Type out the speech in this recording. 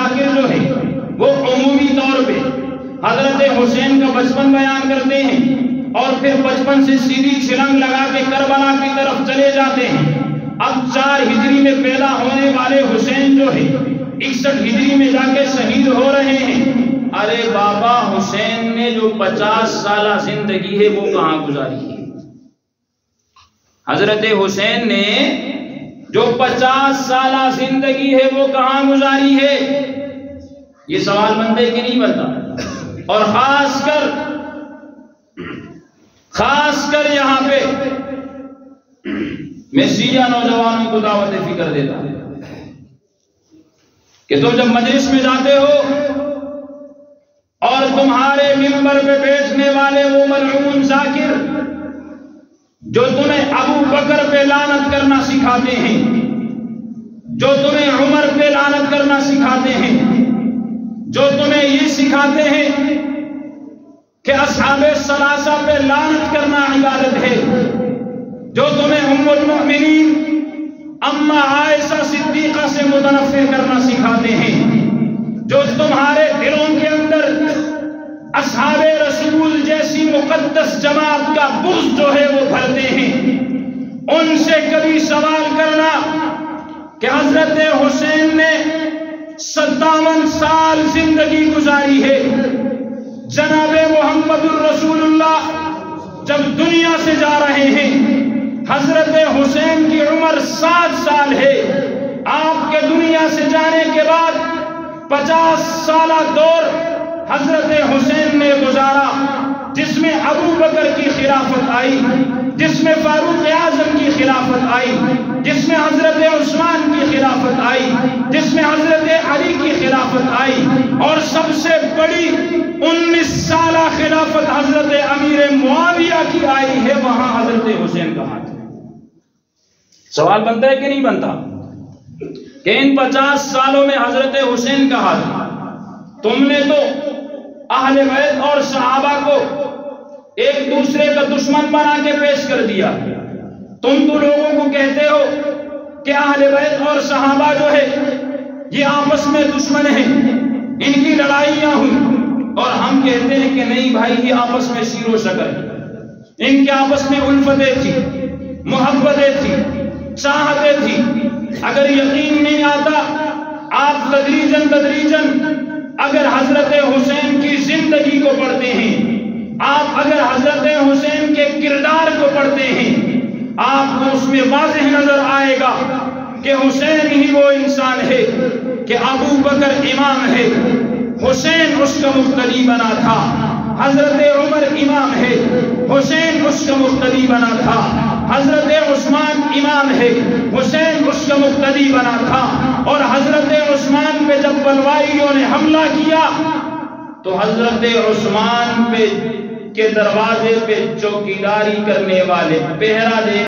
ذاکر جو ہے وہ عمومی طور پہ حضرت حسین کا بچپن بیان کرتے ہیں اور پھر بچپن سے سیدھی چھلانگ لگا کے کربلا کی طرف چلے جاتے ہیں۔ اب 4 ہجری میں پیدا ہونے والے حسین جو ہے 61 ہجری میں جا کے شہید ہو رہے ہیں۔ ارے بابا، حسین نے جو 50 سالہ زندگی ہے وہ کہاں گزاری ہے؟ حضرت حسین نے جو 50 سالہ زندگی ہے وہ کہاں گزاری ہے؟ یہ سوال بنتے کہ نہیں بنتا؟ اور خاص کر یہاں پہ میں شیعہ نوجوانوں کو دعوت فکر دیتا ہوں کہ تم جب مجلس میں جاتے ہو اور تمہارے ممبر پہ بیٹھنے والے وہ ملعون ذاکر جو تمہیں ابو بکر پہ لعنت کرنا سکھاتے ہیں، جو تمہیں عمر پہ لعنت کرنا سکھاتے ہیں، جو تمہیں یہ سکھاتے ہیں کہ اصحاب ثلاثہ پہ لعنت کرنا عبادت ہے، جو تمہیں ام المؤمنین اما عائشہ صدیقہ سے متنفر کرنا سکھاتے ہیں، جو تمہارے دلوں کے اندر اصحاب رسول جیسی مقدس جماعت کا بغض جو ہے وہ بھرتے ہیں، ان سے کبھی سوال کرنا کہ حضرت حسین نے 57 سال زندگی گزاری ہے، جناب محمد الرسول اللہ جب دنیا سے جا رہے ہیں، حضرت حسین کی عمر 60 سال ہے، آپ کے دنیا سے جانے کے بعد 50 سالہ دور حضرت حسین نے گزارا، جس میں ابو بکر کی خلافت آئی، جس میں فاروق اعظم کی خلافت آئی، جس میں حضرت عثمان کی خلافت آئی، جس میں حضرت علی کی خلافت آئی، اور سب سے بڑی 19 سالہ خلافت حضرت امیر معاویہ کی آئی ہے، وہاں حضرت حسین کا ہاتھ ہے۔ سوال بنتا ہے کہ نہیں بنتا کہ ان 50 سالوں میں حضرت حسین کا ہاتھ ہے؟ تم نے تو اہل بیت اور صحابہ کو ایک دوسرے کا دشمن بنا کے پیش کر دیا۔ تم تو لوگوں کو کہتے ہو کہ اہل بیت اور صحابہ جو ہے یہ آپس میں دشمن ہیں، ان کی لڑائیاں ہوئی، اور ہم کہتے ہیں کہ نہیں بھائی، یہ آپس میں سیر و شکر ہے، ان کے آپس میں الفتیں تھی، محبتیں تھی، چاہتیں تھی۔ اگر یقین نہیں آتا، آپ تدریجاً اگر حضرت حسین کی زندگی کو پڑھتے ہیں، آپ اگر حضرت حسین کے کردار کو پڑھتے ہیں، آپ کو اس میں واضح نظر آئے گا کہ حسین ہی وہ انسان ہے کہ ابو بکر امام ہے، حسین اس کا مقتدی بنا تھا، حضرت عمر امام ہے، حسین اس کا مقتدی بنا تھا، حضرت عثمان امام ہے، حسین اس کا مقتدی بنا تھا، اور حضرت عثمان پہ جب بلوائیوں نے حملہ کیا تو حضرت عثمان کے دروازے پہ چوکیداری کرنے والے، پہرا دے